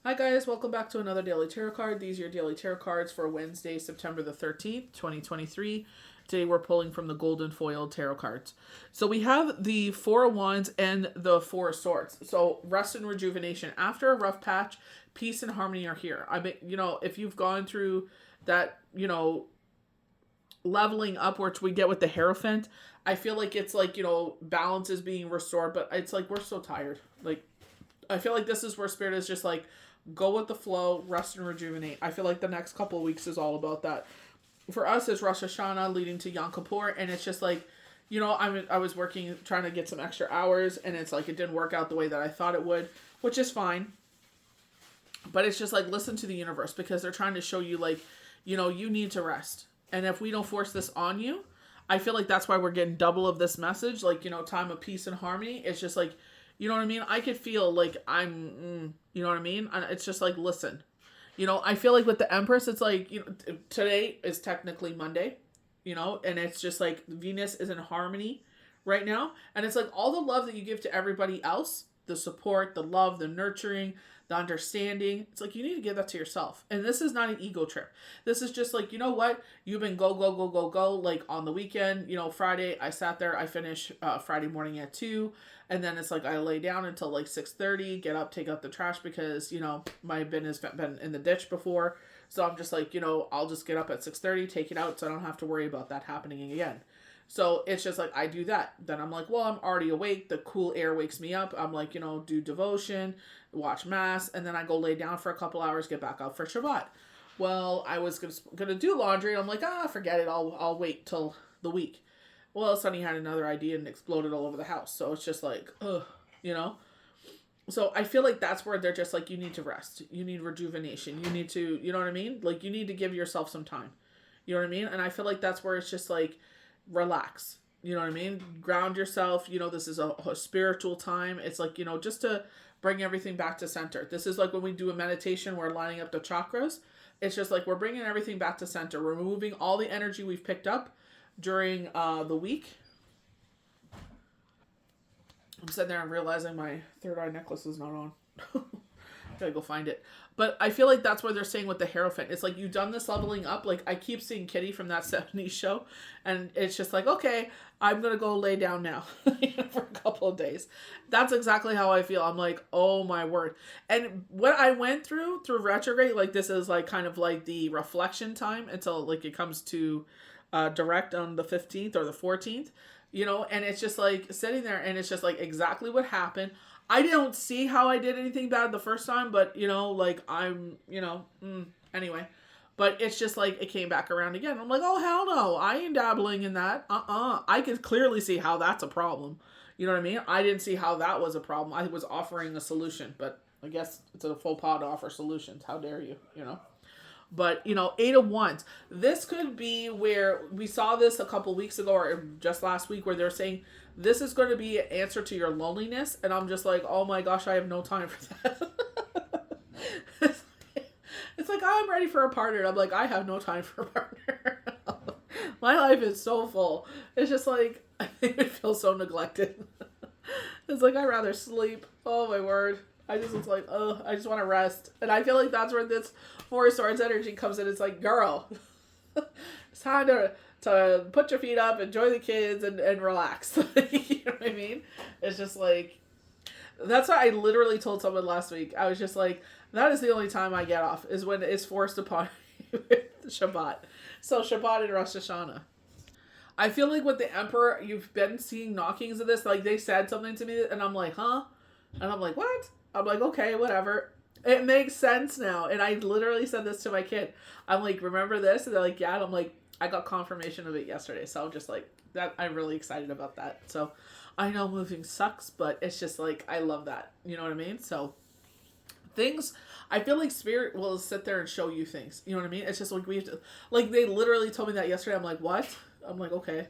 Hi guys, welcome back to another daily tarot card. These are your daily tarot cards for Wednesday, September the 13th, 2023. Today we're pulling from the golden foil tarot cards. So we have the Four of Wands and the Four of Swords. So rest and rejuvenation. After a rough patch, peace and harmony are here. I mean, if you've gone through that, leveling up which we get with the Hierophant, I feel like it's like, balance is being restored, but it's like we're so tired. Like, I feel like this is where Spirit is just like, go with the flow, rest and rejuvenate. I feel like the next couple of weeks is all about that. For us, it's Rosh Hashanah leading to Yom Kippur, and it's just like, I was working, trying to get some extra hours, and it's like it didn't work out the way that I thought it would, which is fine. But it's just like, listen to the universe, because they're trying to show you, like, you need to rest. And if we don't force this on you, I feel like that's why we're getting double of this message, like, time of peace and harmony. It's just like, you know what I mean? I could feel like you know what I mean? It's just like, listen. I feel like with the Empress, it's like, today is technically Monday, and it's just like Venus is in harmony right now. And it's like all the love that you give to everybody else, the support, the love, the nurturing, the understanding. It's like you need to give that to yourself. And this is not an ego trip. This is just like, you know what? You've been go, go, go, go, go. Like on the weekend, Friday, I sat there, I finished Friday morning at 2. And then it's like I lay down until like 6:30, get up, take out the trash because, my bin has been in the ditch before. So I'm just like, I'll just get up at 6:30, take it out so I don't have to worry about that happening again. So it's just like I do that. Then I'm like, well, I'm already awake. The cool air wakes me up. I'm like, do devotion, watch mass, and then I go lay down for a couple hours, get back up for Shabbat. Well, I was gonna do laundry, and I'm like, forget it. I'll wait till the week. Well, Sonny had another idea and exploded all over the house. So it's just like, ugh, you know? So I feel like that's where they're just like, you need to rest. You need rejuvenation. You need to, you know what I mean? Like, you need to give yourself some time. You know what I mean? And I feel like that's where it's just like, relax. You know what I mean? Ground yourself. This is a spiritual time. It's like, just to bring everything back to center. This is like when we do a meditation, we're lining up the chakras. It's just like we're bringing everything back to center. We're removing all the energy we've picked up during the week. I'm sitting there and realizing my third eye necklace is not on. Gotta go find it. But I feel like that's what they're saying with the Hierophant. It's like you've done this leveling up. Like I keep seeing Kitty from that 70s show, and it's just like, okay, I'm gonna go lay down now for a couple of days. That's exactly how I feel. I'm like, oh my word. And what I went through retrograde, like this is like kind of like the reflection time until like it comes to direct on the 15th or the 14th, and it's just like sitting there and it's just like exactly what happened. I don't see how I did anything bad the first time, but like I'm, anyway. But it's just like it came back around again. I'm like, oh hell no, I ain't dabbling in that. I can clearly see how that's a problem. You know what I mean? I didn't see how that was a problem. I was offering a solution, but I guess it's a faux pas to offer solutions. How dare you? But, Eight of Wands. This could be where we saw this a couple weeks ago or just last week where they're saying this is going to be an answer to your loneliness. And I'm just like, oh my gosh, I have no time for that. It's like, I'm ready for a partner. I'm like, I have no time for a partner. My life is so full. It's just like, I think it feels so neglected. It's like, I'd rather sleep. Oh my word. It's like, oh, I just want to rest. And I feel like that's where this Four of Swords energy comes in. It's like, girl, it's time to put your feet up, enjoy the kids, and relax. You know what I mean? It's just like, that's what I literally told someone last week. I was just like, that is the only time I get off, is when it's forced upon me with Shabbat. So Shabbat and Rosh Hashanah. I feel like with the Emperor, you've been seeing knockings of this. Like, they said something to me, and I'm like, huh? And I'm like, what? I'm like, okay, whatever. It makes sense now. And I literally said this to my kid. I'm like, remember this? And they're like, yeah. And I'm like, I got confirmation of it yesterday. So I'm just like, that. I'm really excited about that. So I know moving sucks, but it's just like, I love that. You know what I mean? So things, I feel like Spirit will sit there and show you things. You know what I mean? It's just like, we have to, like, they literally told me that yesterday. I'm like, what? I'm like, okay.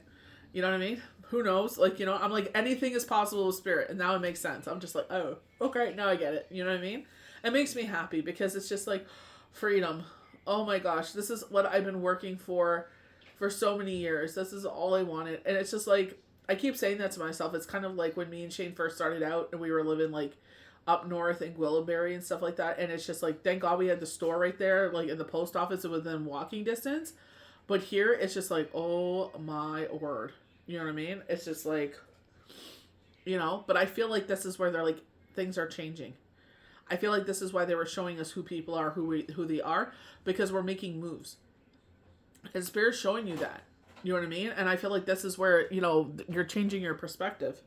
You know what I mean? Who knows? Like, I'm like, anything is possible with Spirit. And now it makes sense. I'm just like, oh, okay, now I get it. You know what I mean? It makes me happy because it's just like freedom. Oh my gosh, this is what I've been working for so many years. This is all I wanted. And it's just like, I keep saying that to myself. It's kind of like when me and Shane first started out and we were living like up north in Gwillimbury and stuff like that. And it's just like, thank God we had the store right there, like in the post office within walking distance. But here it's just like, oh my word. You know what I mean? It's just like, but I feel like this is where they're like, things are changing. I feel like this is why they were showing us who people are, who they are, because we're making moves. And Spirit's showing you that. You know what I mean? And I feel like this is where, you're changing your perspective.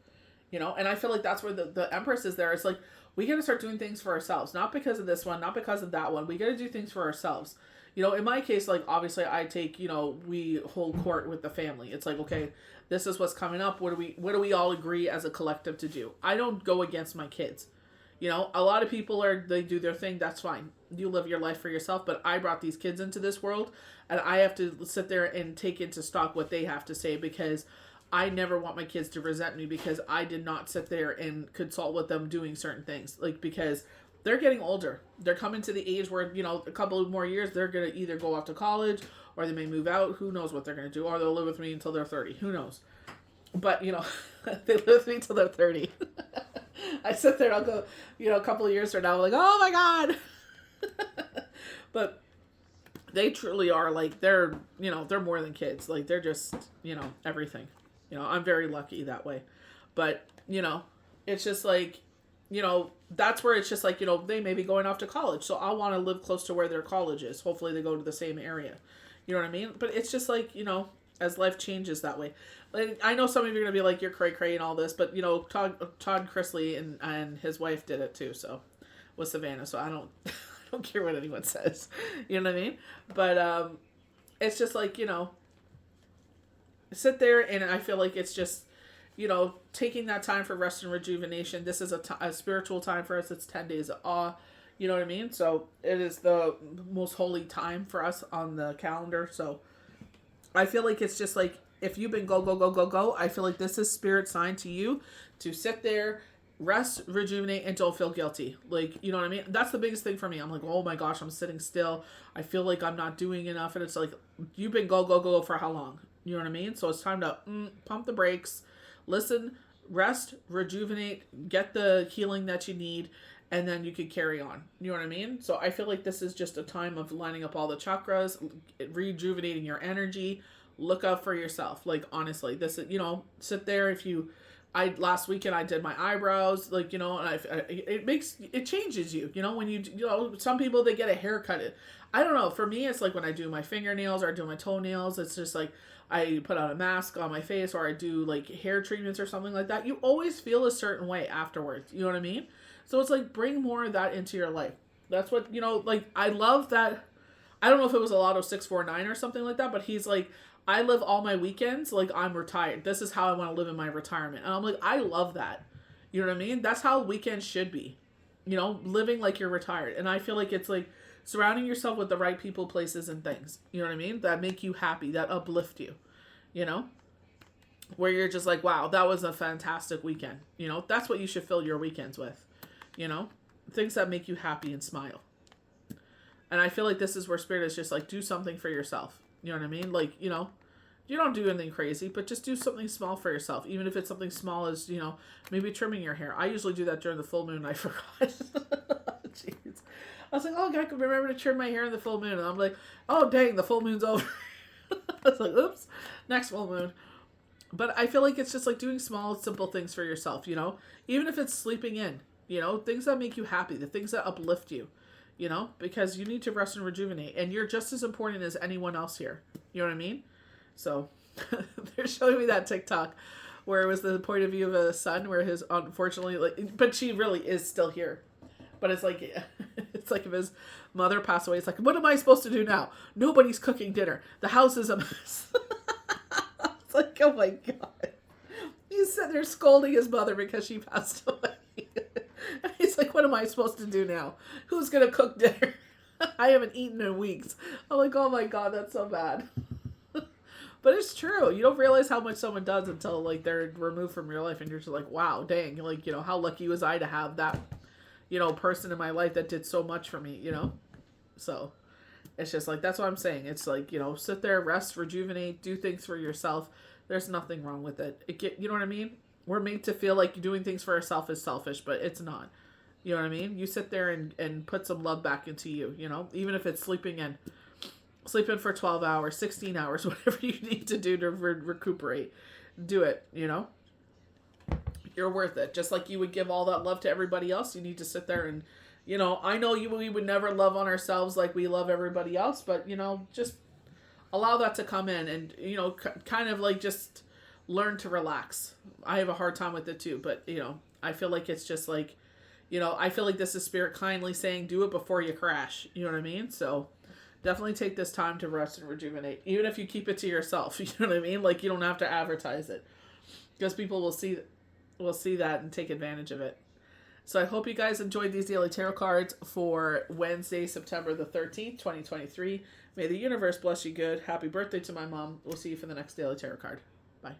And I feel like that's where the Empress is there. It's like, we got to start doing things for ourselves. Not because of this one, not because of that one. We got to do things for ourselves. In my case, like, obviously I take, we hold court with the family. It's like, okay, this is what's coming up. What do we all agree as a collective to do? I don't go against my kids. A lot of people they do their thing. That's fine. You live your life for yourself. But I brought these kids into this world, and I have to sit there and take into stock what they have to say, because I never want my kids to resent me because I did not sit there and consult with them doing certain things. Like, because they're getting older. They're coming to the age where, a couple of more years, they're going to either go off to college or they may move out. Who knows what they're going to do? Or they'll live with me until they're 30. Who knows? But, they live with me until they're 30. I sit there and I'll go, a couple of years from now, I'm like, oh my God. But they truly are like, they're more than kids. Like, they're just, everything. I'm very lucky that way. But, it's just like, that's where it's just like, they may be going off to college. So I want to live close to where their college is. Hopefully they go to the same area. You know what I mean? But it's just like, as life changes that way. Like, I know some of you are going to be like, you're cray-cray and all this. But, Todd Chrisley and his wife did it too. So, with Savannah. So I don't care what anyone says. You know what I mean? But it's just like, sit there, and I feel like it's just, taking that time for rest and rejuvenation. This is a spiritual time for us. It's 10 days of awe. You know what I mean? So it is the most holy time for us on the calendar. So I feel like it's just like, if you've been go, I feel like this is Spirit sign to you to sit there, rest, rejuvenate, and don't feel guilty. Like, you know what I mean? That's the biggest thing for me. I'm like, oh my gosh, I'm sitting still. I feel like I'm not doing enough. And it's like, you've been go for how long? You know what I mean? So it's time to pump the brakes, listen, rest, rejuvenate, get the healing that you need, and then you can carry on. You know what I mean? So I feel like this is just a time of lining up all the chakras, rejuvenating your energy. Look out for yourself. Like, honestly, this is, sit there. Last weekend I did my eyebrows, like, and it changes you, when some people, they get a haircut. I don't know. For me, it's like when I do my fingernails or I do my toenails, it's just like, I put on a mask on my face, or I do like hair treatments or something like that. You always feel a certain way afterwards. You know what I mean? So it's like, bring more of that into your life. That's what, like, I love that. I don't know if it was a Lotto 649 or something like that, but he's like, I live all my weekends like I'm retired. This is how I want to live in my retirement. And I'm like, I love that. You know what I mean? That's how weekends should be. Living like you're retired. And I feel like it's like surrounding yourself with the right people, places, and things. You know what I mean? That make you happy, that uplift you. Where you're just like, wow, that was a fantastic weekend. That's what you should fill your weekends with. Things that make you happy and smile. And I feel like this is where Spirit is just like, do something for yourself. You know what I mean? Like, you don't do anything crazy, but just do something small for yourself. Even if it's something small as, maybe trimming your hair. I usually do that during the full moon. I forgot. Jeez. I was like, oh, I can remember to trim my hair in the full moon. And I'm like, oh, dang, the full moon's over. I was like, oops, next full moon. But I feel like it's just like doing small, simple things for yourself, Even if it's sleeping in, things that make you happy, the things that uplift you. Because you need to rest and rejuvenate, and you're just as important as anyone else here. You know what I mean? So they're showing me that TikTok where it was the point of view of a son where his, unfortunately, like, but she really is still here. But it's like, it's like if his mother passed away, it's like, what am I supposed to do now? Nobody's cooking dinner. The house is a mess. It's like, oh my God. He's sitting there scolding his mother because she passed away. He's like, what am I supposed to do now? Who's going to cook dinner? I haven't eaten in weeks. I'm like, oh my God, that's so bad. But it's true. You don't realize how much someone does until like they're removed from your life, and you're just like, wow, dang. Like, how lucky was I to have that, person in my life that did so much for me, So it's just like, that's what I'm saying. It's like, sit there, rest, rejuvenate, do things for yourself. There's nothing wrong with it. You know what I mean? We're made to feel like doing things for ourselves is selfish, but it's not. You know what I mean? You sit there and put some love back into you, you know, even if it's sleeping in. Sleep in for 12 hours, 16 hours, whatever you need to do to recuperate. Do it, you know? You're worth it. Just like you would give all that love to everybody else, you need to sit there and, you know, I know we would never love on ourselves like we love everybody else, but, you know, just allow that to come in and, you know, kind of like just learn to relax. I have a hard time with it too, but, you know, I feel like it's just like, you know, I feel like this is Spirit kindly saying, do it before you crash. You know what I mean? So definitely take this time to rest and rejuvenate, even if you keep it to yourself. You know what I mean? Like, you don't have to advertise it, because people will see that and take advantage of it. So I hope you guys enjoyed these daily tarot cards for Wednesday, September the 13th, 2023. May the universe bless you good. Happy birthday to my mom. We'll see you for the next daily tarot card. Bye.